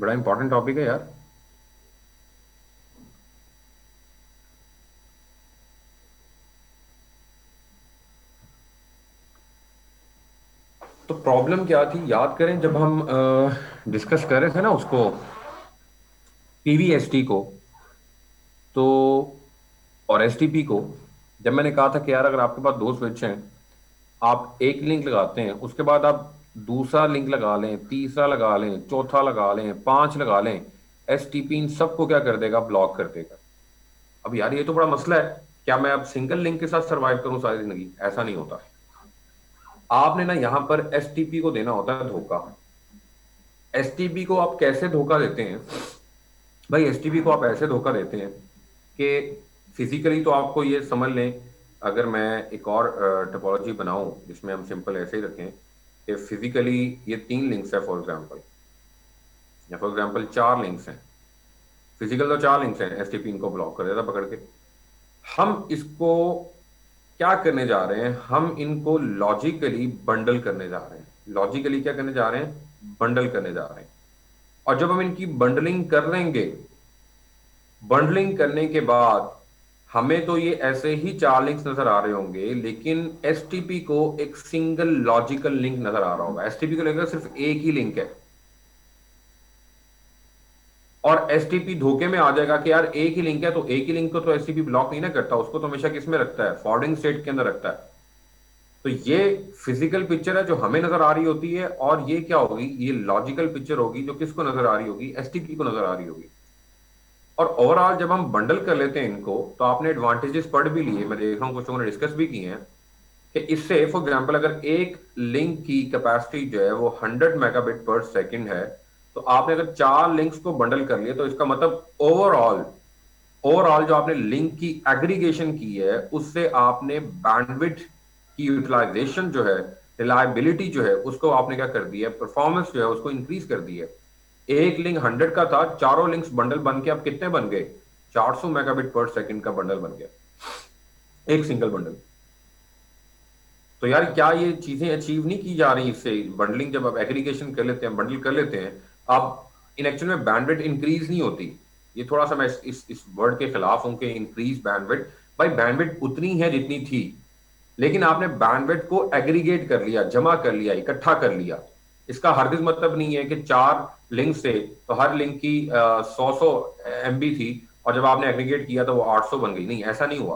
बड़ा important topic है यार। तो प्रॉब्लम क्या थी याद करें, जब हम डिस्कस कर रहे थे ना उसको, पीवीएसटी को, तो और एसटीपी को। जब मैंने कहा था कि यार अगर आपके पास दो स्विच हैं, आप एक लिंक लगाते हैं, उसके बाद आप दूसरा लिंक लगा लें, तीसरा लगा लें, चौथा लगा लें, पांच लगा लें, एसटीपी इन सबको क्या कर देगा? ब्लॉक कर देगा। अब यार ये तो बड़ा मसला है। क्या मैं अब सिंगल लिंक के साथ सरवाइव करूं सारी जिंदगी? ऐसा नहीं होता। आपने ना यहां पर एसटीपी को देना होता है धोखा। एसटीपी को आप कैसे धोखा देते हैं? भाई एसटीपी को आप ऐसे धोखा देते हैं कि फिजिकली तो आपको ये समझ लें। अगर मैं एक और टोपोलॉजी बनाऊं जिसमें हम सिंपल ऐसे ही रखें कि फिजिकली ये तीन लिंक्स है फॉर एग्जांपल, या फॉर एग्जांपल चार लिंक्स हैं। फिजिकल तो चार लिंक्स हैं, एसटीपी इनको ब्लॉक कर देता पकड़ के। हम इसको क्या करने जा रहे हैं? हम इनको लॉजिकली बंडल करने जा रहे हैं। लॉजिकली क्या करने जा रहे हैं? बंडल करने जा रहे हैं। और जब हम इनकी बंडलिंग कर लेंगे, बंडलिंग करने के बाद हमें तो ये ऐसे ही चार लिंक्स नजर आ रहे होंगे, लेकिन एसटीपी को एक सिंगल लॉजिकल लिंक नजर आ रहा होगा। एसटीपी को लेकर सिर्फ एक ही लिंक है, और एसटीपी धोखे में आ जाएगा कि यार एक ही लिंक है, तो एक ही लिंक को तो एसटीपी ब्लॉक नहीं ना करता, उसको तो हमेशा किस में रखता है? फॉरवर्डिंग स्टेट के अंदर रखता है। तो ये फिजिकल पिक्चर है जो हमें नजर आ रही होती है, और ये क्या होगी? ये लॉजिकल पिक्चर होगी जो किसको नजर आ रही होगी? एसटीपी को नजर आ रही होगी। और ओवरऑल जब हम बंडल कर लेते हैं इनको, तो आपने एडवांटेजेस पढ़ भी लिए, मैं देख रहा हूँ कुछ लोगों ने डिस्कस भी किए हैं, कि इससे फॉर एग्जांपल अगर एक लिंक की कैपेसिटी जो है वो 100 मेगाबिट पर सेकंड है, तो आपने अगर चार लिंक्स को बंडल कर लिया, तो इसका मतलब ओवरऑल ओवरऑल जो आपने लिंक की एग्रीगेशन की है, उससे आपने बैंडविड्थ की यूटिलाइजेशन जो है, रिलायबिलिटी जो है, उसको आपने क्या कर दिया? परफॉर्मेंस जो है उसको इंक्रीज कर दिया है। एक लिंक 100 का था, चारों लिंक्स बंडल बन के अब कितने बन गए? 400 मेगाबिट पर सेकंड का बंडल बन गया, एक सिंगल बंडल। तो यार क्या ये चीजें अचीव नहीं की जा रही इससे? बंडलिंग जब आप एग्रीगेशन कर लेते हैं, बंडल कर लेते हैं, अब इन एक्चुअल में बैंडविड्थ इंक्रीज नहीं होती। ये थोड़ा सा मैं इस वर्ड के खिलाफ हूं कि इंक्रीज बैंडविड्थ। भाई बैंडविड्थ उतनी है जितनी थी, लेकिन आपने बैंडविड्थ को एग्रीगेट कर लिया, जमा कर लिया, इकट्ठा कर लिया। इसका हरगिज मतलब नहीं है कि चार लिंक से तो हर लिंक की 100 एमबी थी, और जब आपने एग्रीगेट किया तो वो 800 बन गई। नहीं, ऐसा नहीं हुआ।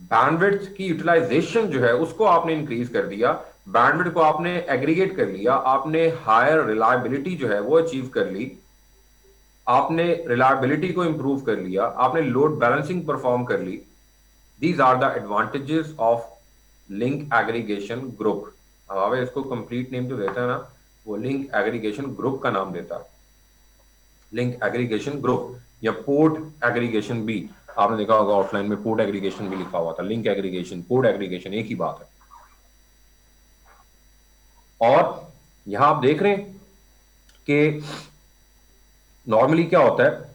बैंडविड्थ की यूटिलाइजेशन जो है उसको आपने इंक्रीज कर दिया, बैंडविड्थ को आपने एग्रीगेट कर लिया, आपने हायर रिलायबिलिटी जो है वो अचीव कर ली, आपने रिलायबिलिटी को इंप्रूव कर लिया, आपने लोड बैलेंसिंग परफॉर्म कर ली। These are the advantages of link aggregation group. अब हमें इसको कंप्लीट नेम जो देता है ना, वो लिंक एग्रीगेशन ग्रुप का नाम देता है। लिंक एग्रीगेशन ग्रुप या पोर्ट एग्रीगेशन भी। आपने देखा होगा ऑफलाइन में पोर्ट एग्रीगेशन भी लिखा हुआ था। लिंक एग्रीगेशन, पोर्ट एग्रीगेशन एक ही बात है। और यहां आप देख रहे हैं कि नॉर्मली क्या होता है।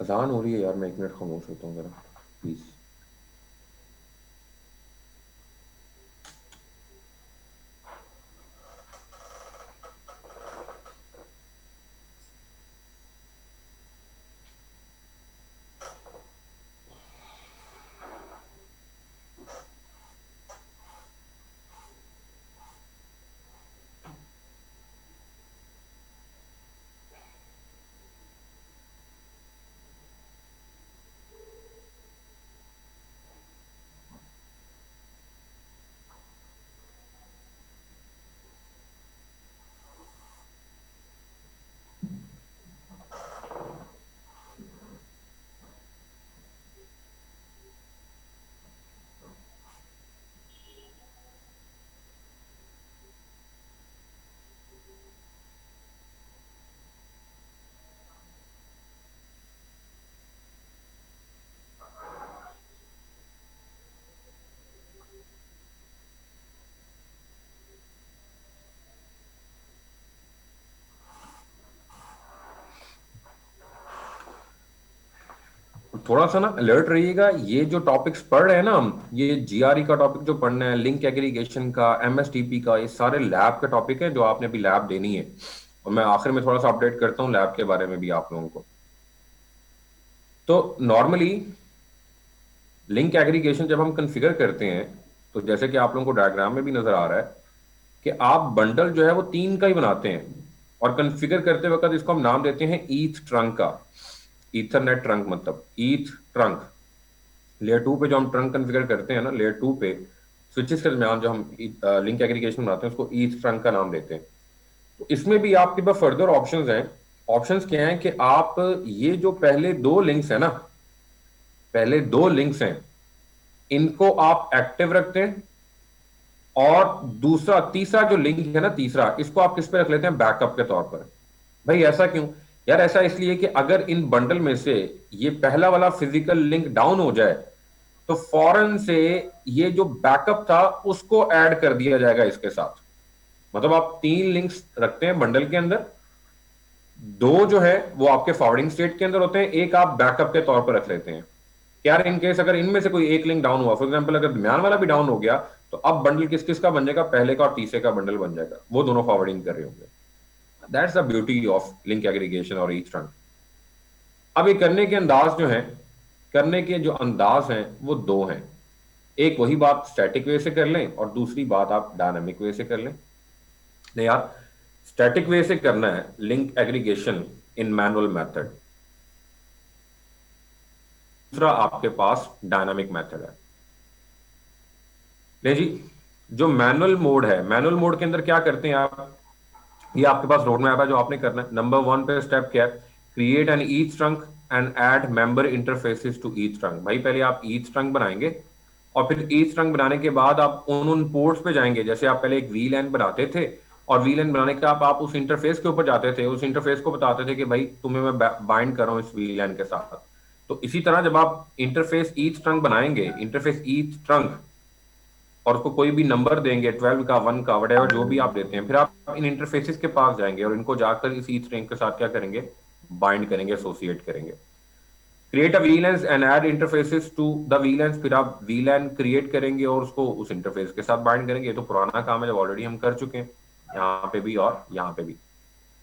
अजान हो रही है यार, मैं एक मिनट खामोश होता हूँ जरा, प्लीज। थोड़ा सा ना अलर्ट रहिएगा, ये जो टॉपिक्स पढ़ रहे हैं ना हम, ये जीआरई का टॉपिक जो पढ़ना है, लिंक एग्रीगेशन का, एमएसटीपी का, ये सारे लैब के टॉपिक है जो आपने अभी लैब देनी है। और मैं आखिर में थोड़ा सा अपडेट करता हूँ लैब के बारे में भी आप लोगों को। तो नॉर्मली लिंक एग्रीगेशन जब हम कंफिगर करते हैं, तो जैसे कि आप लोगों को डायग्राम में भी नजर आ रहा है कि आप बंडल जो है वो 3 का ही बनाते हैं, और कॉन्फ़िगर करते वक्त इसको हम नाम देते हैं ईथ ट्रंक का। ईथरनेट ट्रंक मतलब ईथ ट्रंक। लेयर 2 पे जो हम ट्रंक कॉन्फ़िगर करते हैं ना, लेयर 2 पे स्विचेस के दरमियान जो हम लिंक एग्रीगेशन बनाते हैं उसको ईथ ट्रंक का नाम देते हैं। तो इसमें भी आपके पास फर्दर ऑप्शंस हैं। ऑप्शंस क्या हैं कि आप ये जो पहले दो लिंक्स हैं ना, पहले दो लिंक्स हैं, इनको आप एक्टिव रखते हैं, और दूसरा तीसरा जो लिंक है ना, तीसरा, इसको आप किस पे रख लेते हैं, बैकअप के तौर पर। भाई ऐसा क्यों यार? ऐसा इसलिए कि अगर इन बंडल में से ये पहला वाला फिजिकल लिंक डाउन हो जाए तो फौरन से ये जो बैकअप था उसको ऐड कर दिया जाएगा इसके साथ। मतलब आप 3 लिंक्स रखते हैं बंडल के अंदर, 2 जो है वो आपके फॉरवर्डिंग स्टेट के अंदर होते हैं, एक आप बैकअप के तौर पर रख लेते हैं। यार इन केस अगर इनमें से कोई एक लिंक डाउन हुआ, फॉर एग्जांपल अगर दरमियान वाला भी डाउन हो गया, तो अब बंडल किस किस का बन जाएगा, पहले का और तीसरे का बंडल बन जाएगा, वो दोनों फॉरवर्डिंग कर रहे होंगे। That's the beauty of link aggregation और ईच ट्रंक। अब ये करने के अंदाज जो है, करने के जो अंदाज हैं वो दो हैं। एक वही बात स्टैटिक वे से कर लें, और दूसरी बात आप डायनामिक वे से कर लें। नहीं यार, स्टैटिक वे से करना है link aggregation in manual method, दूसरा आपके पास डायनामिक मेथड है। नहीं जी, जो मैनुअल मोड है, मैनुअल मोड के अंदर क्या करते हैं आप, ये आपके पास रोड मैप है जो आपने करना है। नंबर 1 पे स्टेप क्या है, create an each trunk and add member interfaces to each trunk. भाई पहले आप ईच ट्रंक बनाएंगे, और फिर ईच ट्रंक बनाने के बाद आप उन पोर्ट्स पे जाएंगे। जैसे आप पहले एक वीलैन बनाते थे, और वीलैन बनाने के आप उस इंटरफेस के ऊपर जाते थे, उस इंटरफेस को बताते थे कि भाई तुम्हें मैं बाइंड कर रहा हूं इस वीलैन के साथ। तो इसी तरह जब आप इंटरफेस ईच ट्रंक बनाएंगे, इंटरफेस ईच ट्रंक, और उसको कोई भी नंबर देंगे, 12 का, 1 का, वटेवर जो भी आप देते हैं, फिर आप इन इंटरफेसेस के पास जाएंगे और इनको जाकर इस ईच ट्रंक के साथ क्या करेंगे, बाइंड करेंगे, एसोसिएट करेंगे। Create a VLANs and add interfaces to the VLANs. फिर आप वीलैन क्रिएट करेंगे और उसको उस इंटरफेस के साथ बाइंड करेंगे। ये तो पुराना काम है जब ऑलरेडी हम कर चुके हैं, यहाँ पे भी और यहाँ पे भी।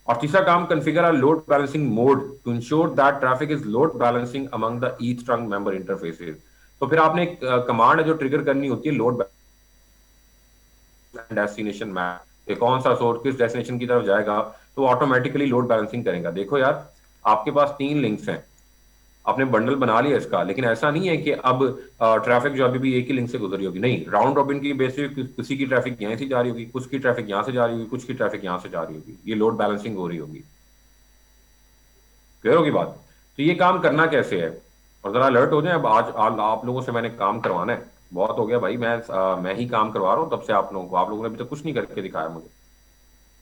और तीसरा काम, configure a load balancing mode to ensure that traffic is load balancing among the each trunk member interfaces. तो फिर आपने एक कमांड है जो ट्रिगर करनी होती है, लोड डेस्टिनेशन मैप, कि कौन सा सोर्स किस डेस्टिनेशन की तरफ जाएगा, तो ऑटोमेटिकली लोड बैलेंसिंग करेगा। देखो यार, आपके पास 3 लिंक्स हैं, आपने बंडल बना लिया इसका, लेकिन ऐसा नहीं है कि अब ट्रैफिक जो अभी भी एक ही लिंक से गुजरी होगी। नहीं, राउंड रॉबिन की बेसिस पे किसी की ट्रैफिक यहाँ से जा रही होगी, कुछ की ट्रैफिक यहाँ से जा रही होगी, कुछ की ट्रैफिक यहाँ से जा रही होगी। ये लोड बैलेंसिंग हो रही होगी। क्लियर होगी बात? तो ये काम करना कैसे है, और जरा अलर्ट हो जाए। अब आज आप लोगों से मैंने काम करवाना है, बहुत हो गया भाई, मैं ही काम करवा रहा हूँ तब से आप लोगों को, आप लोगों ने अभी तक कुछ नहीं करके दिखाया मुझे।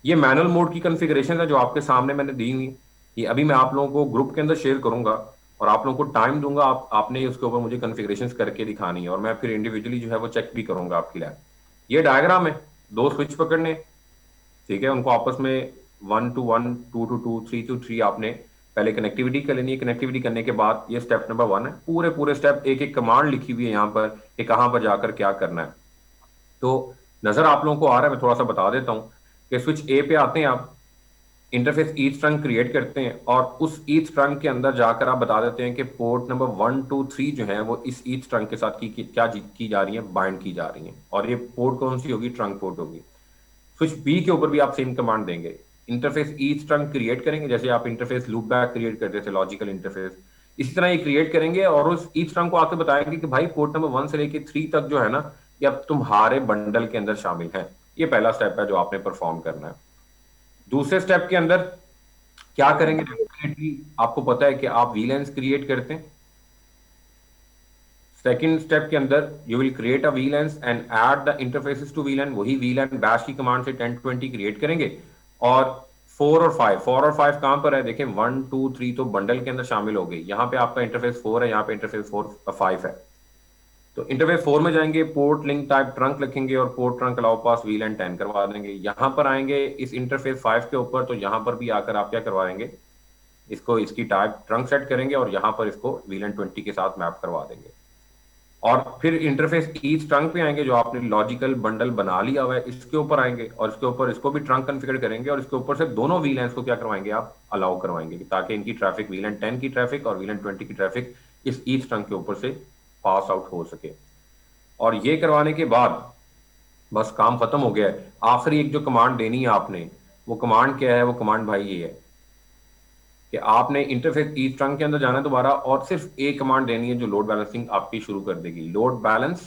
ये मैनुअल मोड की कॉन्फ़िगरेशन है जो आपके सामने मैंने दी हुई। ये अभी मैं आप लोगों को ग्रुप के अंदर शेयर करूंगा, और आप लोगों को टाइम दूंगा, आपने उसके ऊपर मुझे कॉन्फ़िगरेशंस करके दिखानी है, और मैं फिर इंडिविजुअली जो है वो चेक भी करूंगा आपकी लैब। ये डायग्राम है, 2 स्विच पकड़ने, ठीक है, उनको आपस में 1 to 1, 2 to 2, 3 to 3 आपने पहले कनेक्टिविटी कर लेनी है। कनेक्टिविटी करने के बाद ये स्टेप नंबर 1 है। पूरे पूरे स्टेप एक एक कमांड लिखी हुई है यहाँ पर कि कहाँ पर जाकर क्या करना है। तो नजर आप लोगों को आ रहा है, मैं थोड़ा सा बता देता हूँ कि स्विच ए पे आते हैं आप, इंटरफेस ईच ट्रंक क्रिएट करते हैं, और उस ईच ट्रंक के अंदर जाकर आप बता देते हैं कि पोर्ट नंबर 1, 2, 3 जो है वो इस ईच ट्रंक के साथ क्या की जा रही है, बाइंड की जा रही है, और ये पोर्ट कौन सी होगी, ट्रंक पोर्ट होगी। स्विच बी के ऊपर भी आप सेम कमांड देंगे, इंटरफेस ईच ट्रंक क्रिएट करेंगे, जैसे आप इंटरफेस लूप बैक क्रिएट करते थे, लॉजिकल इंटरफेस, इसी तरह ये क्रिएट करेंगे, और उस ईच ट्रंक को आके बताएंगे कि भाई पोर्ट नंबर 1 से लेके 3 तक जो है ना, ये अब तुम्हारे बंडल के अंदर शामिल है। ये पहला स्टेप है जो आपने परफॉर्म करना है। दूसरे स्टेप के अंदर क्या करेंगे, डेफिनेटली आपको पता है कि आप वीलैंस क्रिएट करते हैं। सेकेंड स्टेप के अंदर you will create a VLANs and add the interfaces to VLAN. वही वीलैन बैश की कमांड से 1020 क्रिएट करेंगे। और 4 और 5 कहां पर है, देखें 1, 2, 3 तो बंडल के अंदर शामिल हो गई। यहाँ पे आपका इंटरफेस 4 है, यहाँ पे इंटरफेस 5 है। तो इंटरफेस 4 में जाएंगे, पोर्ट लिंक टाइप ट्रंक लिखेंगे, और पोर्ट ट्रंक अलाउ पास वीलैन 10 करवा देंगे। यहाँ पर आएंगे इस इंटरफेस 5 के ऊपर, तो यहाँ पर भी आकर आप क्या करवाएंगे, इसको इसकी टाइप ट्रंक सेट करेंगे और यहाँ पर इसको VLAN 20 के साथ मैप करवा देंगे। और फिर इंटरफेस ईच ट्रंक पे आएंगे, जो आपने लॉजिकल बंडल बना लिया हुआ है इसके ऊपर आएंगे और इसके ऊपर इसको भी ट्रंक कॉन्फ़िगर करेंगे और इसके ऊपर से दोनों VLANs को क्या करवाएंगे, आप अलाउ करवाएंगे, ताकि इनकी ट्रैफिक VLAN 10 की ट्रैफिक और VLAN 20 की ट्रैफिक इस ईच ट्रंक के ऊपर से पास आउट हो सके। और ये करवाने के बाद बस काम खत्म हो गया है। आखिरी एक जो कमांड देनी है आपने, वो कमांड क्या है, वो कमांड भाई ये है कि आपने इंटरफेस ईच ट्रंक के अंदर जाना है दोबारा और सिर्फ एक कमांड देनी है जो लोड बैलेंसिंग आपकी शुरू कर देगी, load balance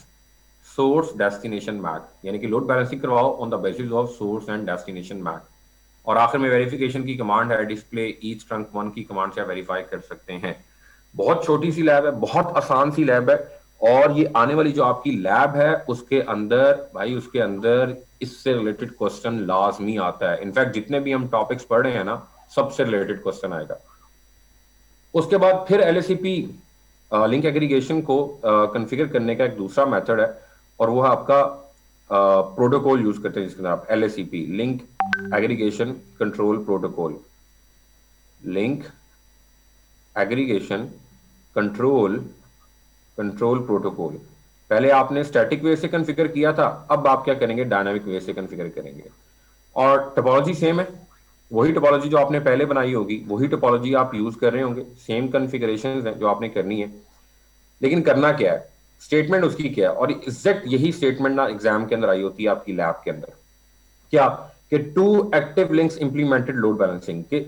source destination MAC, यानी कि लोड बैलेंसिंग करवाओ on the basis of source and destination MAC. और आखिर में वेरिफिकेशन की कमांड है, डिस्प्ले ईच ट्रंक 1 की कमांड से आप वेरीफाई कर सकते हैं। बहुत छोटी सी लैब है, बहुत आसान सी लैब है, और ये आने वाली जो आपकी लैब है उसके अंदर भाई, उसके अंदर इससे रिलेटेड क्वेश्चन लाजमी आता है। इनफैक्ट जितने भी हम टॉपिक्स पढ़ रहे हैं ना, सबसे रिलेटेड क्वेश्चन आएगा। उसके बाद फिर LACP लिंक एग्रीगेशन को कॉन्फ़िगर करने का एक दूसरा मेथड है, और वो है आपका प्रोटोकॉल यूज करते हैं, जिसके अंदर आप LACP link aggregation control protocol, link aggregation control protocol. पहले आपने स्टैटिक वे से कॉन्फ़िगर किया था, अब आप क्या करेंगे, डायनामिक वे से कॉन्फ़िगर करेंगे। और टोपोलॉजी सेम है, वही टोपोलॉजी जो आपने पहले बनाई होगी वही टोपोलॉजी आप यूज कर रहे होंगे, सेम कॉन्फ़िगरेशन है जो आपने करनी है। लेकिन करना क्या है, स्टेटमेंट उसकी क्या है, और एग्जैक्ट यही स्टेटमेंट ना एग्जाम के अंदर आई होती है आपकी लैब के अंदर। क्या कि two active links implemented load balancing, कि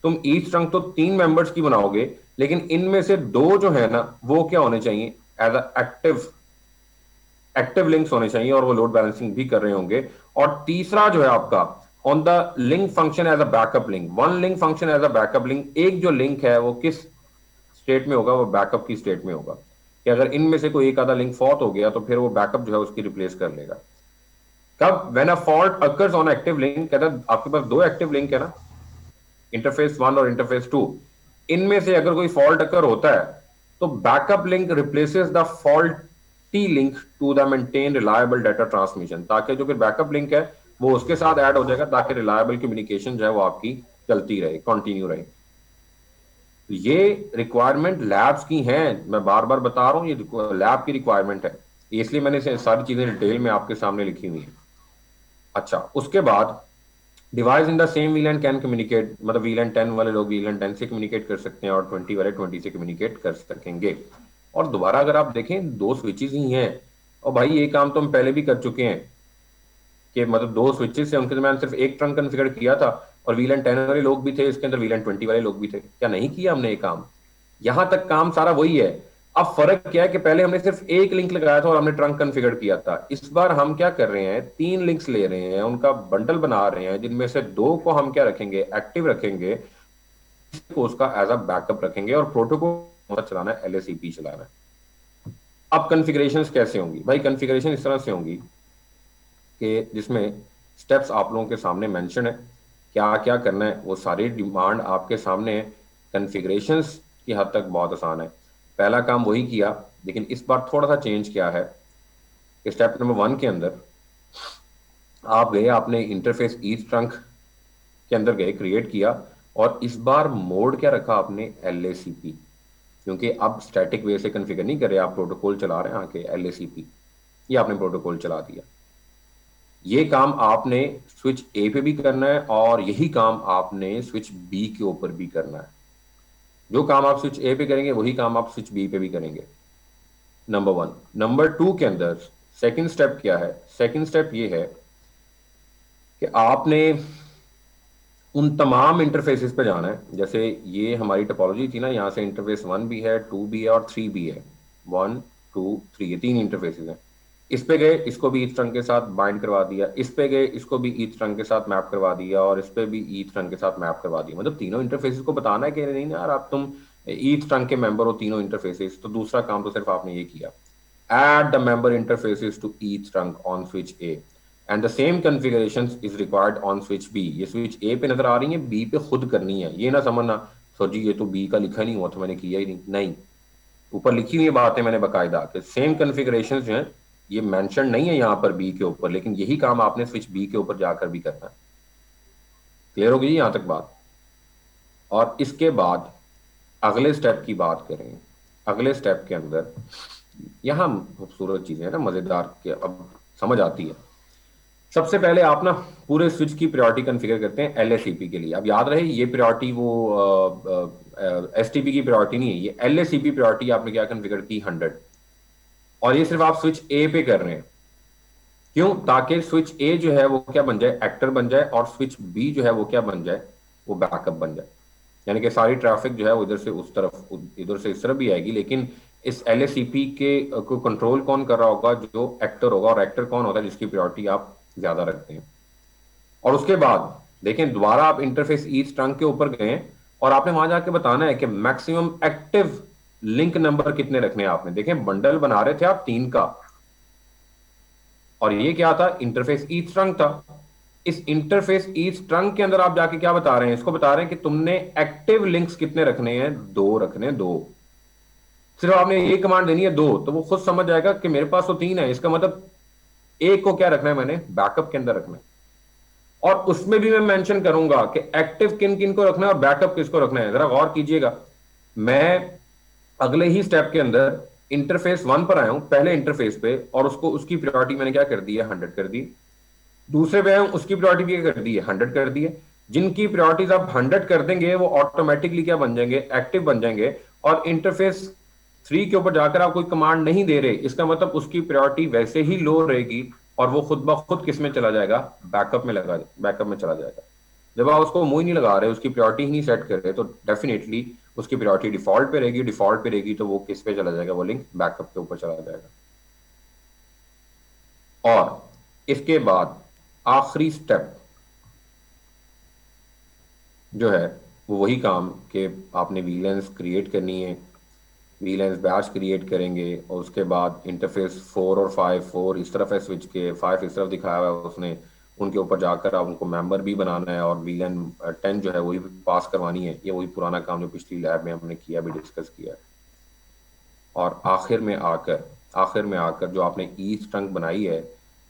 तुम ईच ट्रंक तो 3 मेंबर्स की बनाओगे, लेकिन इनमें से 2 जो है ना वो क्या होने चाहिए, एज एक्टिव लिंक्स होने चाहिए, और वो लोड बैलेंसिंग भी कर रहे होंगे। और तीसरा जो है आपका on the link function as a backup link, one link function as a backup link. एक जो लिंक है वो किस स्टेट में होगा, वो बैकअप की स्टेट में होगा, कि अगर इनमें से कोई एक आधा लिंक फॉल्ट हो गया तो फिर वो बैकअप जो है उसकी रिप्लेस कर लेगा। कब, when a fault occurs on active link, कहता है आपके पास 2 एक्टिव लिंक है ना, इंटरफेस 1 और इंटरफेस 2, इनमें से अगर कोई फॉल्ट अकर होता है तो backup link replaces the faulty link to the maintain reliable data transmission, ताकि जो फिर बैकअप लिंक है वो उसके साथ ऐड हो जाएगा, ताकि रिलायबल कम्युनिकेशन जो है वो आपकी चलती रहे, कंटिन्यू रहे। ये रिक्वायरमेंट लैब्स की हैं, मैं बार बार बता रहा हूं, ये लैब की रिक्वायरमेंट है, इसलिए मैंने सारी चीजें डिटेल में आपके सामने लिखी हुई है। अच्छा, उसके बाद device in the same VLAN can communicate, मतलब VLAN 10 वाले लोग VLAN 10 से कम्युनिकेट कर सकते हैं और 20 वाले 20 से कम्युनिकेट कर सकेंगे। और दोबारा अगर आप देखें 2 स्विचेस ही हैं, और भाई ये काम तो हम पहले भी कर चुके हैं, कि मतलब 2 स्विचेस से उनके दरमियान सिर्फ एक ट्रंक कॉन्फ़िगर किया था, और VLAN 10 वाले लोग भी थे, इसके अंदर VLAN 20 वाले लोग भी थे, क्या नहीं किया हमने ये काम? यहां तक काम सारा वही है। अब फर्क क्या है कि पहले हमने सिर्फ एक लिंक लगाया था और हमने ट्रंक कॉन्फ़िगर किया था, इस बार हम क्या कर रहे हैं, 3 लिंक्स ले रहे हैं, उनका बंडल बना रहे हैं, जिनमें से 2 को हम क्या रखेंगे, एक्टिव रखेंगे, को उसका एज अ बैकअप रखेंगे, और प्रोटोकॉल चलाना है, LACP चलाना है। अब कॉन्फ़िगरेशंस कैसे होंगी भाई, कॉन्फ़िगरेशन इस तरह से होंगी कि जिसमें स्टेप्स आप लोगों के सामने मेंशन है, क्या क्या करना है वो सारी डिमांड आपके सामने है। कॉन्फ़िगरेशंस की हद तक बहुत आसान है, पहला काम वही किया, लेकिन इस बार थोड़ा सा चेंज किया है कि स्टेप नंबर 1 के अंदर आप गए, आपने इंटरफेस ईच ट्रंक के अंदर गए, क्रिएट किया, और इस बार मोड क्या रखा आपने, LACP, क्योंकि अब स्टैटिक वे से कॉन्फ़िगर नहीं कर रहे, आप प्रोटोकॉल चला रहे हैं आके, LACP ये आपने प्रोटोकॉल चला दिया। ये काम आपने स्विच ए पे भी करना है, और यही काम आपने स्विच बी के ऊपर भी करना है। जो काम आप स्विच ए पे करेंगे वही काम आप स्विच बी पे भी करेंगे, नंबर 1। नंबर 2 के अंदर सेकंड स्टेप क्या है, सेकंड स्टेप ये है कि आपने उन तमाम इंटरफेसेस पे जाना है, जैसे ये हमारी टोपोलॉजी थी ना, यहाँ से इंटरफेस 1 भी है, 2 भी है और 3 भी है, 1 2 3, ये 3 इंटरफेसेस हैं। इस पे गए, इसको भी ईच ट्रंक के साथ बाइंड करवा दिया, इस पे गए, इसको भी ईच ट्रंक के साथ मैप करवा दिया, और इस पे भी ईच ट्रंक के साथ मैप करवा दिया। मतलब तीनों इंटरफेसेस को बताना है कि नहीं यार आप तुम ईच ट्रंक के मेंबर हो तीनों इंटरफेसेस, तो दूसरा काम तो सिर्फ आपने ये किया, add the member interfaces to each trunk on switch A and the same configurations is required on switch B। ये switch A पे नजर आ रही है, B पे खुद करनी है, ये ना समझना सर जी ये तो B का लिखा नहीं हुआ तो मैंने किया ही नहीं, नहीं, ऊपर लिखी हुई बातें मैंने बकायदा कि सेम कॉन्फ़िगरेशंस जो हैं ये मेंशन नहीं है यहाँ पर बी के ऊपर, लेकिन यही काम आपने स्विच बी के ऊपर जाकर भी करना है। क्लियर होगी यहां तक बात? और इसके बाद अगले स्टेप की बात करें, अगले स्टेप के अंदर यहाँ खूबसूरत चीजें हैं ना, मजेदार के अब समझ आती है। सबसे पहले आप ना पूरे स्विच की प्रायोरिटी कॉन्फ़िगर करते हैं एलएसीपी के लिए। अब याद रहे ये प्रायोरिटी वो एसटीपी की प्रायोरिटी नहीं है, ये एलएसीपी प्रायोरिटी आपने क्या कॉन्फ़िगर की 100, और ये सिर्फ आप स्विच ए पे कर रहे हैं। क्यों? ताकि स्विच ए जो है वो क्या बन जाए, एक्टर बन जाए, और स्विच बी जो है वो क्या बन जाए, वो बैकअप बन जाए। यानी कि सारी ट्रैफिक जो है वो इधर से उस तरफ, इधर से इस तरफ भी आएगी, लेकिन इस एलएसीपी के को कंट्रोल कौन कर रहा होगा, जो एक्टर होगा। और एक्टर कौन होता है? जिसकी प्रायोरिटी आप ज्यादा रखते हैं। और उसके बाद देखें, दोबारा आप इंटरफेस ईच ट्रंक के ऊपर गए और आपने वहां जाके बताना है कि मैक्सिमम एक्टिव लिंक नंबर कितने रखने हैं आपने। देखें, बंडल बना रहे थे आप 3 का, और ये क्या था? इंटरफेस ईच ट्रंक था। इस इंटरफेस ईच ट्रंक के अंदर आप जाके क्या बता रहे हैं? इसको बता रहे हैं कि तुमने एक्टिव लिंक्स कितने रखने हैं, 2 रखने हैं, 2। सिर्फ आपने ये कमांड देनी है 2, तो वो खुद समझ जाएगा कि मेरे पास तो 3 है, इसका मतलब एक को क्या रखना है, मैंने बैकअप के अंदर रखना है। और उसमें भी मैं मेंशन करूंगा कि एक्टिव किन किन को रखना है और बैकअप किसको रखना है। जरा गौर कीजिएगा, मैं अगले ही स्टेप के अंदर इंटरफेस 1 पर आया हूं, पहले इंटरफेस पे, और उसको उसकी प्रायोरिटी मैंने क्या कर दी है, 100 कर दी। दूसरे पे आया हूं, उसकी प्रायोरिटी भी क्या कर दी है, 100 कर दी है। जिनकी प्रायोरिटीज आप 100 कर देंगे वो ऑटोमेटिकली क्या बन जाएंगे, एक्टिव बन जाएंगे। और इंटरफेस 3 के ऊपर जाकर आप कोई कमांड नहीं दे रहे, इसका मतलब उसकी प्रायोरिटी वैसे ही लो रहेगी, और वो खुद ब खुद किस में चला जाएगा, बैकअप में बैकअप में चला जाएगा। जब आप उसको मुंह ही नहीं लगा रहे, उसकी प्रायोरिटी ही नहीं सेट कर रहे, तो डेफिनेटली उसकी प्रायोरिटी डिफॉल्ट पे रहेगी। डिफॉल्ट पे रहेगी तो वो किस पे चला जाएगा, वो लिंक बैकअप के ऊपर चला जाएगा। और इसके बाद आखिरी स्टेप जो है वो वही काम कि आपने वीलेंस क्रिएट करनी है। वीलेंस बैच क्रिएट करेंगे, और उसके बाद इंटरफेस 4 और 5, 4 इस तरफ है स्विच के, 5 इस तरफ दिखाया हुआ है उसने, उनके ऊपर जाकर आप उनको मेंबर भी बनाना है, और वीलन 10 जो है वही पास करवानी है। ये वही पुराना काम जो पिछली लैब में हमने किया, भी डिस्कस किया है। और आखिर में आकर जो आपने ईच ट्रंक बनाई है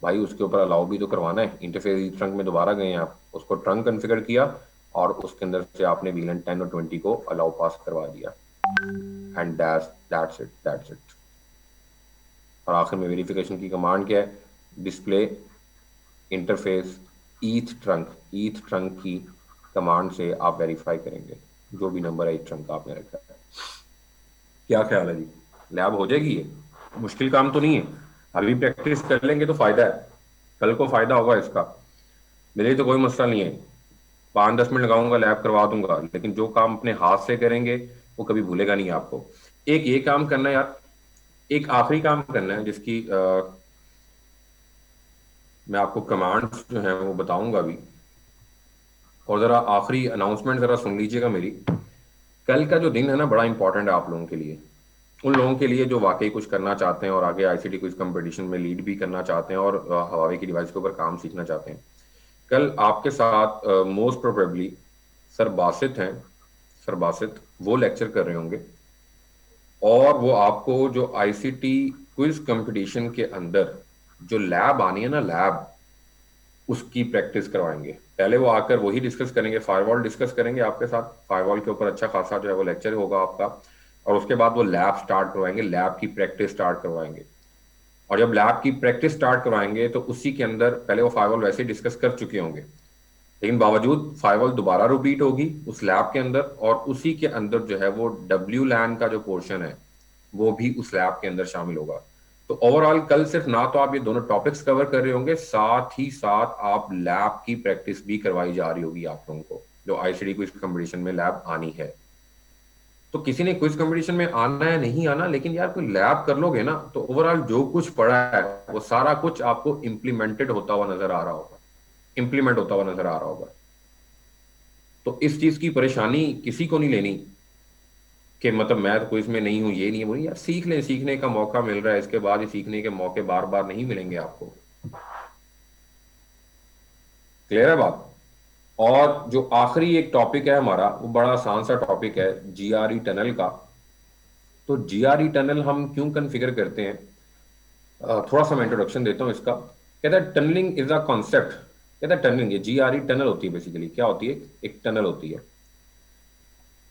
भाई, उसके ऊपर अलाउ भी तो करवाना है। इंटरफेस ईच ट्रंक में दोबारा गए आप, उसको ट्रंक कॉन्फ़िगर किया, और उसके अंदर से आपने वीलन 10 और 20 को अलाउ पास करवा दिया। And that's it. और आखिर में वेरिफिकेशन की कमांड क्या है, डिस्प्ले इंटरफेस ईच ट्रंक की कमांड से आप वेरीफाई करेंगे जो भी नंबर है ईच ट्रंक का आपने रखा है। क्या ख्याल है जी, लैब हो जाएगी? ये मुश्किल काम तो नहीं है, अभी प्रैक्टिस कर लेंगे तो फायदा है, कल को फायदा होगा इसका। मेरे लिए तो कोई मसला नहीं है, 5-10 मिनट लगाऊंगा, लैब करवा दूंगा, लेकिन जो काम अपने हाथ से करेंगे वो कभी भूलेगा नहीं आपको। एक ये काम करना है यार, एक आखिरी काम करना है जिसकी मैं आपको कमांड्स जो हैं वो बताऊंगा अभी। और जरा आखिरी अनाउंसमेंट जरा सुन लीजिएगा मेरी। कल का जो दिन है ना, बड़ा इंपॉर्टेंट है आप लोगों के लिए, उन लोगों के लिए जो वाकई कुछ करना चाहते हैं और आगे आईसीटी क्विज कंपटीशन में लीड भी करना चाहते हैं, और हवावे की डिवाइस के ऊपर काम सीखना चाहते हैं। कल आपके साथ मोस्ट प्रोबेबली सर बासित हैं, सर बासित वो लेक्चर कर रहे होंगे, और वो आपको जो आईसीटी क्विज कंपटीशन के अंदर जो लैब आनी है ना, लैब उसकी प्रैक्टिस करवाएंगे। पहले वो आकर वही डिस्कस करेंगे, फायरवॉल डिस्कस करेंगे आपके साथ, फायरवॉल के ऊपर अच्छा खासा जो है वो लेक्चर होगा आपका। और उसके बाद वो लैब स्टार्ट करवाएंगे, लैब की प्रैक्टिस स्टार्ट करवाएंगे। और जब लैब की प्रैक्टिस स्टार्ट करवाएंगे तो उसी के अंदर पहले वो फायरवॉल वैसे ही डिस्कस कर चुके होंगे, लेकिन बावजूद फायरवॉल दोबारा रिपीट होगी उस लैब के अंदर, और उसी के अंदर जो है वो डब्ल्यू लैन का जो पोर्शन है वो भी उस लैब के अंदर शामिल होगा। तो ओवरऑल कल सिर्फ ना तो आप ये दोनों टॉपिक्स कवर कर रहे होंगे, साथ ही साथ आप लैब की प्रैक्टिस भी करवाई जा रही होगी आप लोगों को, जो आईसीडी क्विज कंपटीशन में लैब आनी है। तो किसी ने क्विज कंपटीशन में आना है नहीं आना, लेकिन यार कोई लैब कर लोगे ना तो ओवरऑल जो कुछ पढ़ा है वो सारा कुछ आपको इम्प्लीमेंटेड होता हुआ नजर आ रहा होगा, इंप्लीमेंट होता हुआ नजर आ रहा होगा। तो इस चीज की परेशानी किसी को नहीं लेनी कि मतलब मैं तो क्विज में नहीं हूं, ये नहीं है, वो नहीं। यार सीख लें, सीखने का मौका मिल रहा है, इसके बाद ही सीखने के मौके बार बार नहीं मिलेंगे आपको। क्लियर है बात? और जो आखिरी एक टॉपिक है हमारा, वो बड़ा आसान सा टॉपिक है, जीआरई टनल का। तो जीआरई टनल हम क्यों कन्फिगर करते हैं, थोड़ा सा मैं इंट्रोडक्शन देता हूँ इसका। कहता है टनलिंग इज अ कॉन्सेप्ट। कहता है टनलिंग, ये जीआरई टनल होती है, बेसिकली क्या होती है, एक टनल होती है।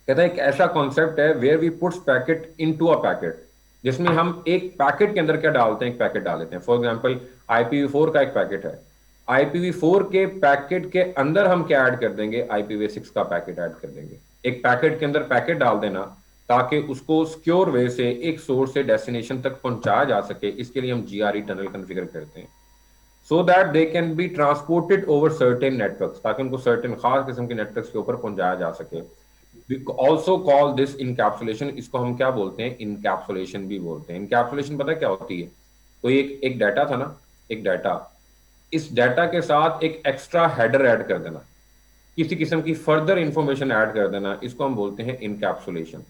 कहता है एक ऐसा कॉन्सेप्ट है where we puts packet into a packet, जिसमें हम एक पैकेट के अंदर क्या डालते हैं, एक पैकेट डाल देते हैं। फॉर एग्जांपल IPv4 का एक पैकेट है, IPv4 के पैकेट के अंदर हम क्या ऐड कर देंगे, IPv6 का पैकेट ऐड कर देंगे। एक पैकेट के अंदर पैकेट डाल देना ताकि उसको सिक्योर वे से एक सोर्स से डेस्टिनेशन तक पहुंचाया जा सके, इसके लिए हम GRE टनल कॉन्फ़िगर करते हैं, so that they can be transported over certain networks, ताकि उनको सर्टेन खास किस्म के नेटवर्क्स के ऊपर पहुंचाया जा सके। ऑल्सो कॉल दिस इनकैप्सुलेशन, इसको हम क्या बोलते हैं, इनकैप्सुलेशन भी बोलते हैं। इनकैप्सुलेशन पता है क्या होती है, कोई एक डाटा था ना, एक डाटा, इस डाटा के साथ एक एक्स्ट्रा हेडर ऐड कर देना, किसी किस्म की फर्दर इंफॉर्मेशन ऐड कर देना, इसको हम बोलते हैं इनकैप्सुलेशन।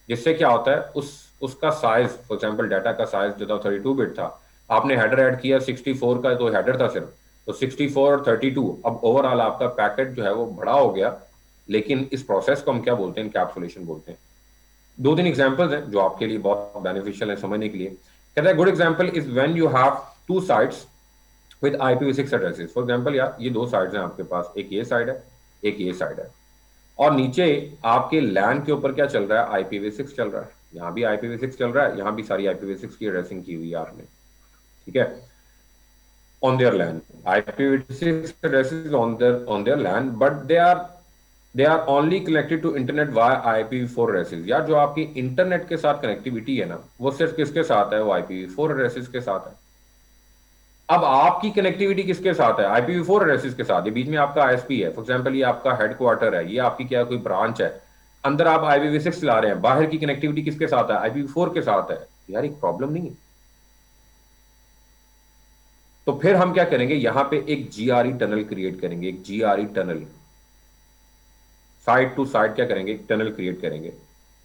जिससे क्या होता है, उसका साइज, फॉर एग्जांपल डाटा का साइज जो था 32 बिट था, आपने हेडर ऐड किया 64 का, तो हेडर था सिर्फ, तो 64 और 32, अब ओवरऑल आपका पैकेट जो है वो बड़ा हो गया। लेकिन इस प्रोसेस को हम क्या बोलते हैं, इनकैप्सुलेशन बोलते हैं। दो तीन एग्जांपल्स हैं जो आपके लिए बहुत बेनिफिशियल है समझने के लिए। कहता है good example is when you have two sites with IPv6 addresses. For example यार ये दो साइड्स हैं आपके पास, एक ये साइड है, एक ये साइड है, और नीचे आपके लैन के ऊपर क्या चल रहा है, IPv6 चल रहा है। यहाँ भी IPv6 चल रहा है, यहाँ भी सारी IPv6 की एड्रेसिंग की हुई है आपने, ठीक है, on their LAN. IPv6 addresses on their LAN, but they are only connected to internet via IPv4 addresses। यार जो आपकी इंटरनेट के साथ कनेक्टिविटी है ना, वो सिर्फ किसके साथ है, वो IPv4 एड्रेसेस के साथ है। अब आपकी कनेक्टिविटी किसके साथ है, IPv4 एड्रेसेस के साथ। ये बीच में आपका ISP है, फॉर एग्जांपल ये आपका हेडक्वार्टर है, ये आपकी क्या कोई ब्रांच है, अंदर आप IPv6 चला रहे हैं, बाहर की कनेक्टिविटी किसके साथ है, IPv4 के साथ है। यार एक प्रॉब्लम नहीं है। तो फिर हम क्या करेंगे, यहां पे एक GRE टनल क्रिएट करेंगे, एक GRE tunnel, side to side क्या करेंगे, एक टनल क्रिएट करेंगे,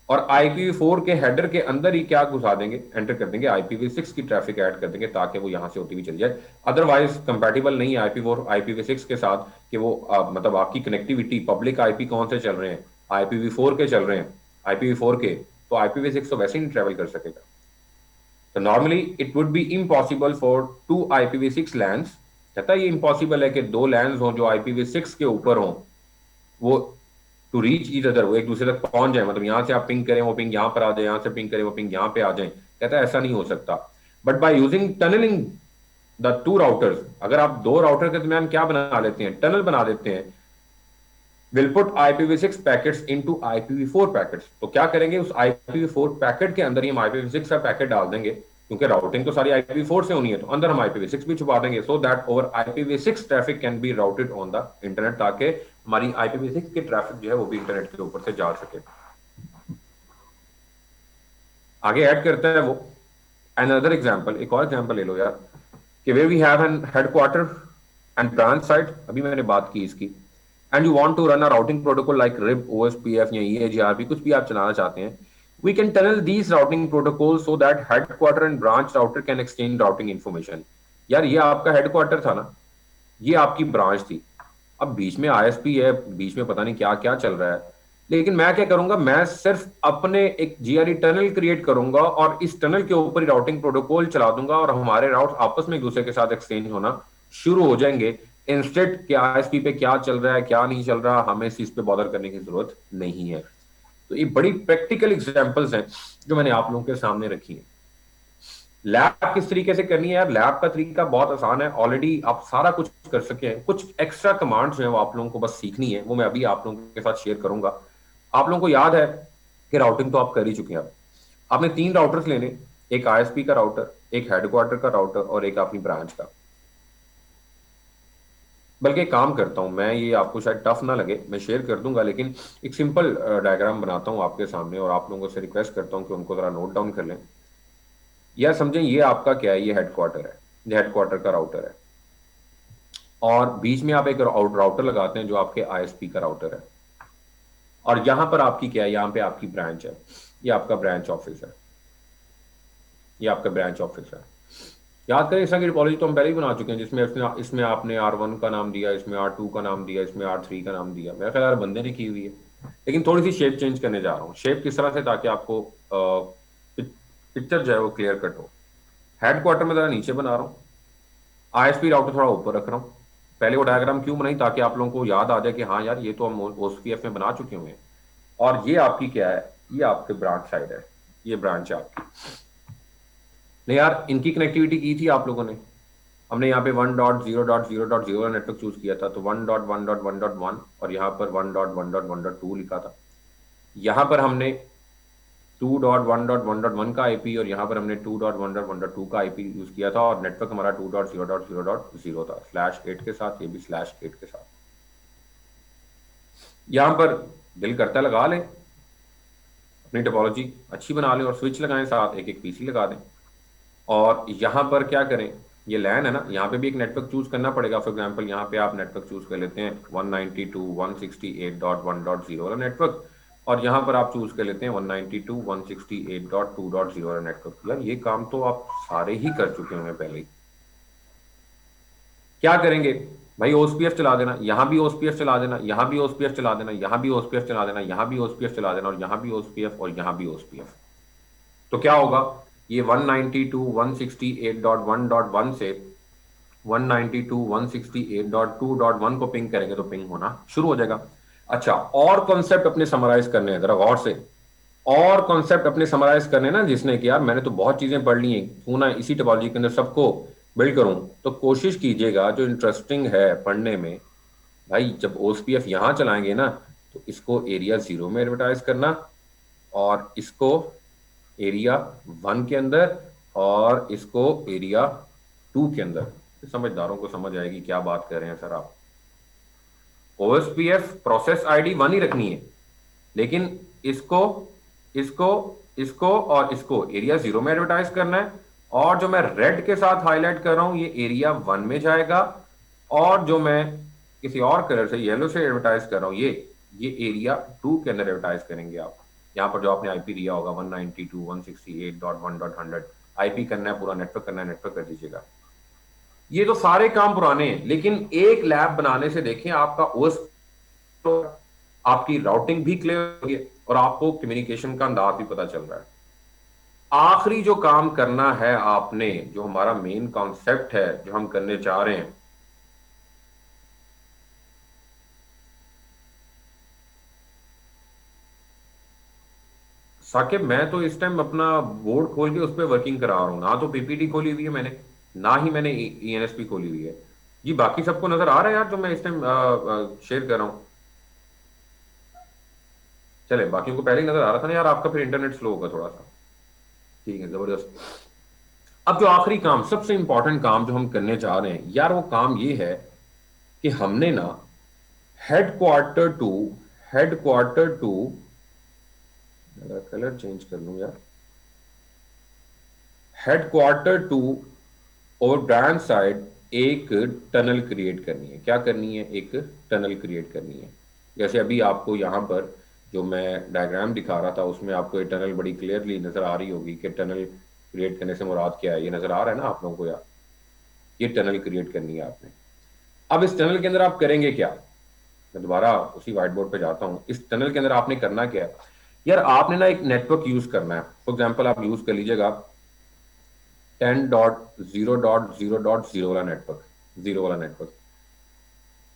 और IPv4 के हेडर के अंदर ही क्या घुसा देंगे, एंटर कर देंगे, IPv6 की ट्रैफिक ऐड कर देंगे ताकि वो यहां से होती हुई चली जाए। अदरवाइज कंपैटिबल नहीं है IPv4 IPv6 के साथ कि वो मतलब आपकी कनेक्टिविटी पब्लिक IP कौन से चल रहे हैं, IPv4 के चल रहे हैं, IPv4 के, तो IPv6 तो वैसे ही नहीं ट्रेवल कर सकेगा। तो normally it would be impossible for two IPv6 LANs, कहता है ये इम्पॉसिबल है कि दो लैंड्स हों जो IPv6 के ऊपर हों, वो टू रीच ईच अदर, वो एक दूसरे तक पहुंच जाए, मतलब यहां से आप पिंग करें वो पिंग यहां पर आ जाए, यहां से पिंग करें वो पिंग यहां पे आ जाए। कहता है ऐसा नहीं हो सकता, but by using tunneling the two routers, अगर आप दो राउटर के दरमियान क्या बना लेते हैं, टनल बना देते हैं, will put IPv6 packets into IPv4 packets. तो क्या करेंगे, उस IPv4 पैकेट के अंदर ही हम IPv6 का पैकेट डाल देंगे, क्योंकि राउटिंग तो सारी IPv4 से होनी है, तो अंदर हम IPv6 भी छुपा देंगे, so that over IPv6 traffic can be routed on the internet, ताकि हमारी IPv6 की ट्रैफिक जो है वो भी इंटरनेट के ऊपर से जा सके। आगे ऐड करता है वो अनदर एग्जांपल, एक और एग्जांपल ले लो यार, कि वे we have an headquarter and branch site, अभी मैंने बात की इसकी, and you want to run a routing protocol like RIP, OSPF या EAGRP, कुछ भी आप चलाना चाहते हैं, we can tunnel these routing protocols so that headquarter and branch router can exchange routing information। यार ये आपका हेडक्वार्टर था ना, ये आपकी ब्रांच थी, अब बीच में ISP है, बीच में पता नहीं क्या क्या चल रहा है, लेकिन मैं क्या करूंगा, मैं सिर्फ अपने एक GRE टनल क्रिएट करूंगा और इस टनल के ऊपर ही राउटिंग प्रोटोकॉल चला दूंगा, और हमारे राउट आपस में एक दूसरे के साथ एक्सचेंज होना शुरू हो जाएंगे। इंस्टेड कि ISP पे क्या चल रहा है क्या नहीं चल रहा, हमें इस चीज पे बॉदर करने की जरूरत नहीं है। तो ये बड़ी प्रैक्टिकल एग्जांपल्स हैं जो मैंने आप लोगों के सामने रखी है। लैब किस तरीके से करनी है यार, लैब का तरीका बहुत आसान है, ऑलरेडी आप सारा कुछ कर सके हैं, कुछ एक्स्ट्रा कमांड्स जो है वो आप लोगों को बस सीखनी है, वो मैं अभी आप लोगों के साथ शेयर करूंगा। आप लोगों को याद है कि राउटिंग तो आप कर ही चुके हैं, आपने 3 राउटर्स लेने, एक ISP का राउटर, एक हेडक्वार्टर का राउटर और एक अपनी ब्रांच का। बल्कि काम करता हूं मैं, ये आपको शायद टफ ना लगे, मैं शेयर कर दूंगा, लेकिन एक सिंपल डायग्राम बनाता हूं आपके सामने, और आप लोगों से रिक्वेस्ट करता हूं कि उनको जरा नोट डाउन कर लें। या समझें ये आपका क्या है, ये हेडक्वार्टर है, ये हेडक्वार्टर का राउटर है, और बीच में आप एक राउटर लगाते हैं जो आपके ISP का राउटर है, और यहां पर आपकी क्या है, यहां पे आपकी ब्रांच है, ये आपका ब्रांच ऑफिस है, ये आपका ब्रांच ऑफिस है। याद करें इसका टोपोलॉजी तो हम पहले ही बना चुके हैं, जिसमें इसमें आपने R1 का नाम दिया, इसमें R2 का नाम दिया, इसमें R3 का नाम दिया, मेरा ख्याल यार बंदे ने की हुई है, लेकिन थोड़ी सी शेप चेंज करने जा रहा हूँ। शेप किस तरह से, ताकि आपको पिक्चर जो है वो क्लियर कट हो। हेडक्वार्टर में जरा नीचे बना रहा हूँ, ISP राउटर थोड़ा ऊपर रख रहा हूँ। पहले वो डायग्राम क्यों बनाई, ताकि आप लोगों को याद आ जाए कि हाँ यार ये तो हम OSPF में बना चुके हुए हैं, और ये आपकी क्या है, ये आपके ब्रांच साइड है, ये ब्रांच है आपकी। नहीं यार, इनकी कनेक्टिविटी की थी आप लोगों ने, हमने यहाँ पे 1.0.0.0 नेटवर्क चूज किया था, तो 1.1.1.1 और यहाँ पर 1.1.1.2 लिखा था। यहाँ पर हमने 2.1.1.1 का आईपी और यहाँ पर हमने 2.1.1.2 का आईपी यूज किया था, और नेटवर्क हमारा 2.0.0.0 था, /8 के साथ, ये भी /8 के साथ। यहाँ पर दिल करता है लगा लें, अपनी टोपोलॉजी अच्छी बना लें और स्विच लगाएं, साथ एक एक पीसी लगा दें। और यहाँ पर क्या करें, ये लैन है ना, यहाँ पे भी एक नेटवर्क चूज करना पड़ेगा। फॉर एग्जांपल यहाँ पे आप नेटवर्क चूज कर लेते हैं 192.168.1.0 वाला नेटवर्क, और यहाँ पर आप चूज कर लेते हैं 192.168.2.0 वाला नेटवर्क। यार ये काम तो आप सारे ही कर चुके होंगे पहले ही। क्या करेंगे भाई, ओएसपीएफ चला देना, यहाँ भी ओएसपीएफ चला देना, यहाँ भी ओएसपीएफ चला देना, यहाँ भी ओएसपीएफ चला देना, यहाँ भी ओएसपीएफ चला देना, और यहाँ भी ओएसपीएफ और यहाँ भी ओएसपीएफ। तो क्या होगा, ये 192.168.1.1 से 192.168.2.1 को पिंग करेंगे तो पिंग होना शुरू हो जाएगा। अच्छा, और कॉन्सेप्ट अपने समराइज करने हैं जरा गौर से, और कॉन्सेप्ट अपने समराइज करने ना, जिसने कि यार मैंने तो बहुत चीजें पढ़ ली हैं, क्यों ना इसी टोपोलॉजी के अंदर सबको बिल्ड करूं। तो कोशिश कीजिएगा जो इंटरेस्टिंग है पढ़ने में, भाई जब ओएसपीएफ यहां चलाएंगे ना, तो इसको एरिया 0 में एडवर्टाइज करना, और इसको एरिया 1 के अंदर, और इसको एरिया 2 के अंदर। समझदारों को समझ आएगी क्या बात कर रहे हैं सर आप। ओएसपीएफ प्रोसेस आईडी 1 ही रखनी है, लेकिन इसको इसको इसको और इसको एरिया 0 में एडवर्टाइज करना है, और जो मैं रेड के साथ हाईलाइट कर रहा हूं ये एरिया 1 में जाएगा, और जो मैं किसी और कलर से येलो से एडवर्टाइज कर रहा हूं ये एरिया 2 के अंदर एडवर्टाइज करेंगे आप। यहाँ पर जो आपने आईपी दिया होगा 192.168.1.100 आईपी करना है, पूरा नेटवर्क करना है, नेटवर्क कर दीजिएगा। ये तो सारे काम पुराने हैं, लेकिन एक लैब बनाने से देखें आपका ओएस, तो आपकी राउटिंग भी क्लियर होगी और आपको कम्युनिकेशन का अंदाज भी पता चल रहा है। आखिरी जो काम करना है आपने, जो हमारा मेन कॉन्सेप्ट है जो हम करने चाह रहे हैं, साकिब मैं तो इस टाइम अपना बोर्ड खोल के उस पर वर्किंग करा रहा हूं, ना तो पीपीटी खोली हुई है मैंने, ना ही मैंने ईएनएसपी खोली हुई है। जी बाकी सबको नजर आ रहा है यार जो मैं इस टाइम शेयर कर रहा हूं? चले, बाकियों को पहले ही नजर आ रहा था ना यार, आपका फिर इंटरनेट स्लो होगा थोड़ा सा। ठीक है, जबरदस्त। अब जो आखिरी काम, सबसे इंपॉर्टेंट काम जो हम करने जा रहे हैं यार, वो काम ये है कि हमने ना हेडक्वार्टर टू कलर चेंज कर लूं यार, हेडक्वार्टर टू और ब्रांच साइड एक टनल क्रिएट करनी है। क्या करनी है, एक टनल क्रिएट करनी है। जैसे अभी आपको यहाँ पर जो मैं डायग्राम दिखा रहा था उसमें आपको ये टनल बड़ी क्लियरली नजर आ रही होगी कि टनल क्रिएट करने से मुराद क्या है, ये नजर आ रहा है ना आप लोगों को यार, ये टनल क्रिएट करनी है आपने। अब इस टनल के अंदर आप करेंगे क्या, मैं दोबारा उसी व्हाइट बोर्ड पे जाता हूँ। इस टनल के अंदर आपने करना क्या है यार, आपने ना एक नेटवर्क यूज करना है। फॉर एग्जाम्पल आप यूज कर लीजिएगा 10.0.0.0 वाला नेटवर्क, 0 वाला नेटवर्क।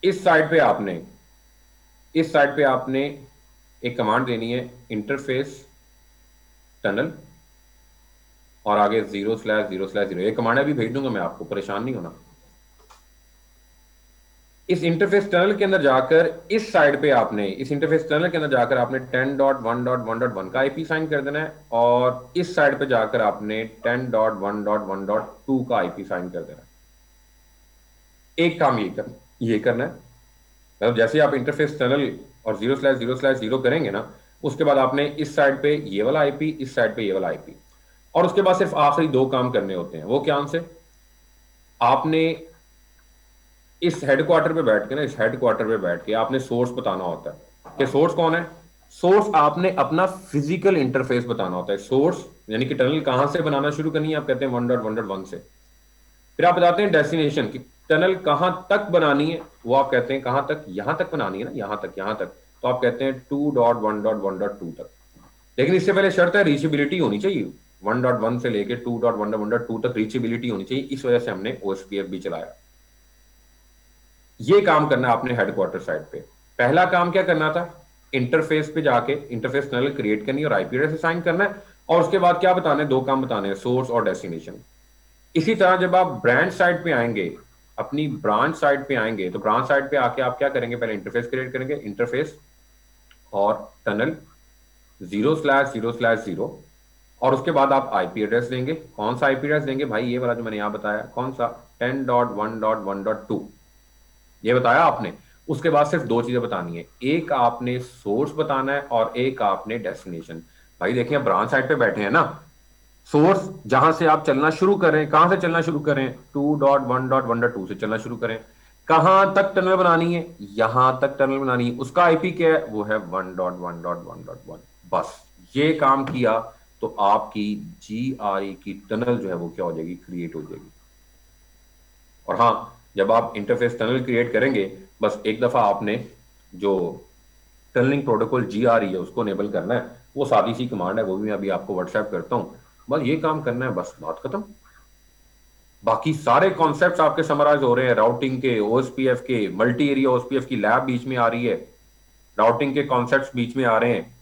इस साइड पे आपने एक कमांड देनी है, इंटरफेस टनल, और आगे 0/0/0। ये कमांड अभी भेज दूंगा मैं आपको, परेशान नहीं होना। इस इंटरफेस टनल के अंदर जाकर इस साइड पे आपने, इस इंटरफेस टनल के अंदर जाकर आपने 10.1.1.1 का आईपी साइन कर देना है, और इस साइड पे जाकर आपने 10.1.1.2 का आईपी साइन कर देना है। एक काम ये करना है, मतलब जैसे आप इंटरफेस टनल और 0/0/0 करेंगे ना, उसके बाद आपने इस साइड पे ये वाला आईपी, इस साइड पे ये वाला आईपी, और उसके बाद सिर्फ आखिरी 2 काम करने होते हैं। वो क्या से, आपने इस हेडक्वार्टर पे बैठ के ना, इस हेडक्वार्टर पे बैठ के आपने सोर्स बताना होता है कि सोर्स कौन है। सोर्स आपने अपना फिजिकल इंटरफेस बताना होता है। सोर्स यानी कि टनल कहां से बनाना शुरू करनी है, आप कहते हैं 1.1.1 से। फिर आप बताते हैं डेस्टिनेशन की टनल कहां तक बनानी है, वो आप कहते हैं कहां तक, यहां तक बनानी है ना, यहां तक, तो आप कहते हैं 2.1.1.2 तक। लेकिन इससे पहले शर्त है रीचेबिलिटी होनी चाहिए, 1.1 से लेके 2.1.1.2 तक रीचेबिलिटी होनी चाहिए। इस वजह से हमने ओएसपीएफ भी चलाया। ये काम करना आपने हेडक्वार्टर साइड पे। पहला काम क्या करना था, इंटरफेस पे जाके इंटरफेस टनल क्रिएट करनी है और आईपी एड्रेस असाइन करना है, और उसके बाद क्या बताना है, दो काम बताने हैं, सोर्स और डेस्टिनेशन। इसी तरह जब आप ब्रांच साइड पे आएंगे, अपनी ब्रांच साइड पे आएंगे, तो ब्रांच साइड पे आके आप क्या करेंगे, पहले इंटरफेस क्रिएट करेंगे, इंटरफेस और टनल 0/0/0, और उसके बाद आप आईपी एड्रेस देंगे। कौन सा आईपी एड्रेस देंगे भाई, ये वाला जो मैंने यहां बताया, कौन सा, 10.1.1.2 ये बताया आपने। उसके बाद सिर्फ दो चीजें बतानी है, एक आपने सोर्स बताना है और एक आपने डेस्टिनेशन। भाई देखिए ब्रांच साइड पे बैठे हैं ना, सोर्स जहां से आप चलना शुरू करें, कहां से चलना शुरू करें, 2.1.1.2 से चलना शुरू करें। कहां तक टनल बनानी है, यहां तक टनल बनानी है, उसका आईपी क्या है, वो है 1.1.1.1। बस ये काम किया तो आपकी जीआरई की टनल जो है वो क्या हो जाएगी, क्रिएट हो जाएगी। और हाँ, जब आप इंटरफेस टनल क्रिएट करेंगे, बस एक दफा आपने जो टनलिंग प्रोटोकॉल जीआरई है उसको इनेबल करना है। वो सादी सी कमांड है, वो भी मैं अभी आपको व्हाट्सएप करता हूँ। बस ये काम करना है, बस बात खत्म। बाकी सारे कॉन्सेप्ट्स आपके समराइज हो रहे हैं, राउटिंग के, ओएसपीएफ के, मल्टी एरिया ओएसपीएफ की लैब बीच में आ रही है, राउटिंग के कॉन्सेप्ट्स बीच में आ रहे हैं।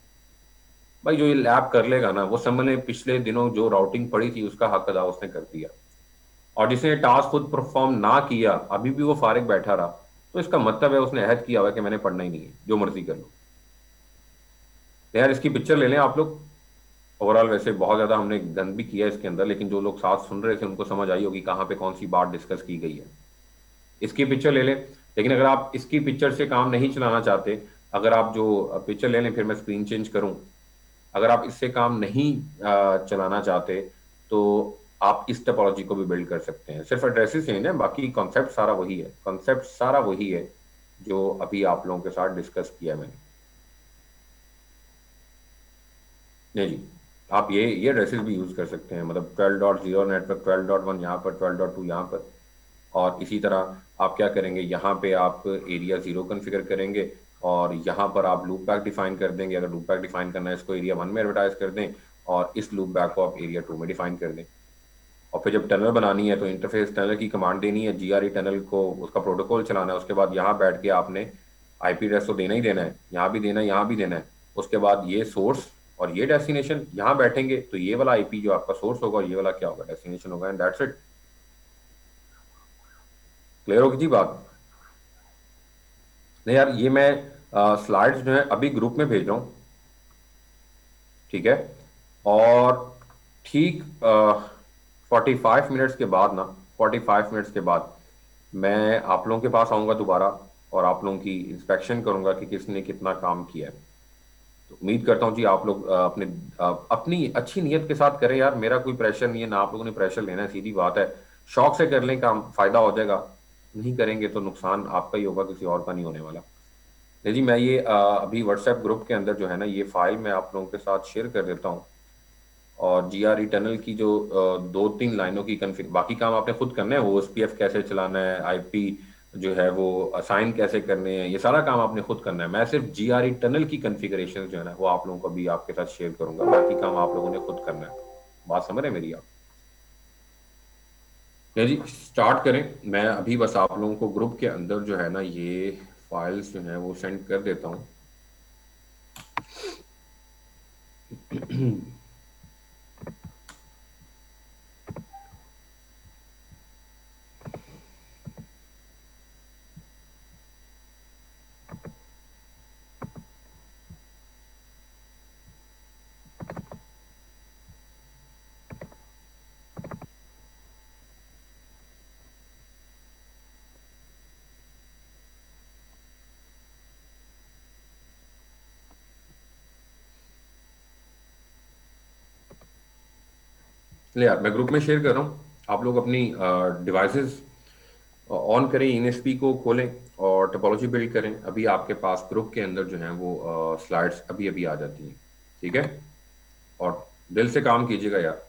भाई जो ये लैब कर लेगा ना, वो समझ लें पिछले दिनों जो राउटिंग पड़ी थी उसका हक अदा उसने कर दिया। और जिसने टास्क खुद परफॉर्म ना किया, अभी भी वो फारिग बैठा रहा, तो इसका मतलब है उसने अहद किया हुआ है कि मैंने पढ़ना ही नहीं है, जो मर्जी कर लो। तो यार इसकी पिक्चर ले लें आप लोग। ओवरऑल वैसे बहुत ज्यादा हमने गंद भी किया इसके अंदर, लेकिन जो लोग साथ सुन रहे थे उनको समझ आई होगी कहाँ पे कौन सी बात डिस्कस की गई है। इसकी पिक्चर ले लें। लेकिन अगर आप इसकी पिक्चर से काम नहीं चलाना चाहते, अगर आप जो पिक्चर ले लें, फिर मैं स्क्रीन चेंज करूं, अगर आप इससे काम नहीं चलाना चाहते, तो आप इस टोपोलॉजी को भी बिल्ड कर सकते हैं। सिर्फ एड्रेसेस चेंज है, बाकी कॉन्सेप्ट सारा वही है, कॉन्सेप्ट सारा वही है जो अभी आप लोगों के साथ डिस्कस किया मैंने। नहीं जी, आप ये एड्रेसेस भी यूज कर सकते हैं, मतलब 12.0 नेटवर्क, 12.1 यहाँ पर, 12.2 यहाँ पर। और इसी तरह आप क्या करेंगे, यहाँ पे आप एरिया 0 कन्फिगर करेंगे, और यहाँ पर आप लूप बैक डिफाइन कर देंगे। अगर लूप बैक डिफाइन करना है, इसको एरिया 1 में एडवर्टाइज कर दें, और इस लूप बैक को आप एरिया 2 में डिफाइन कर दें। और फिर जब टनल बनानी है तो इंटरफेस टनल की कमांड देनी है, जीआरई टनल को उसका प्रोटोकॉल चलाना है। उसके बाद यहाँ बैठ के आपने आईपी एड्रेस तो देना ही देना है, यहाँ भी देना है, यहाँ भी देना है। उसके बाद ये सोर्स और ये डेस्टिनेशन, यहाँ बैठेंगे तो ये वाला आईपी जो आपका सोर्स होगा और ये वाला क्या होगा, डेस्टिनेशन होगा, एंड दैट्स इट। क्लियर होगी जी बात। नहीं यार, ये मैं स्लाइड्स जो है अभी ग्रुप में भेज रहा हूँ, ठीक है। और ठीक 45 मिनट्स के बाद ना, 45 मिनट्स के बाद मैं आप लोगों के पास आऊँगा दोबारा, और आप लोगों की इंस्पेक्शन करूँगा कि किसने कितना काम किया है। तो उम्मीद करता हूँ जी आप लोग अपनी अच्छी नीयत के साथ करें यार, मेरा कोई प्रेशर नहीं है ना, आप लोगों ने प्रेशर लेना है, सीधी बात है। शौक से कर लें काम, फायदा हो जाएगा। नहीं करेंगे तो नुकसान आपका ही होगा, किसी और का नहीं होने वाला। नहीं जी, मैं ये अभी व्हाट्सएप ग्रुप के अंदर जो है ना, ये फाइल मैं आप लोगों के साथ शेयर कर देता हूँ। और जीआरई टनल की जो 2-3 लाइनों की कन्फिग, बाकी काम आपने खुद करना है, ओएसपीएफ कैसे चलाना है, आईपी जो है वो असाइन कैसे करने हैं, ये सारा काम आपने खुद करना है। मैं सिर्फ जीआरई टनल की कॉन्फ़िगरेशन जो है ना वो आप लोगों को भी आपके साथ शेयर करूंगा, बाकी काम आप लोगों ने खुद करना है। बात समझ रहे हैं मेरी आप? या जी स्टार्ट करें। मैं अभी बस आप लोगों को ग्रुप के अंदर जो है ना ये फाइल्स जो है वो सेंड कर देता हूँ। ले यार, मैं ग्रुप में शेयर कर रहा हूँ, आप लोग अपनी डिवाइसेस ऑन करें, इनएसपी को खोलें और टोपोलॉजी बिल्ड करें। अभी आपके पास ग्रुप के अंदर जो है वो स्लाइड्स अभी अभी आ जाती हैं, ठीक है। और दिल से काम कीजिएगा यार।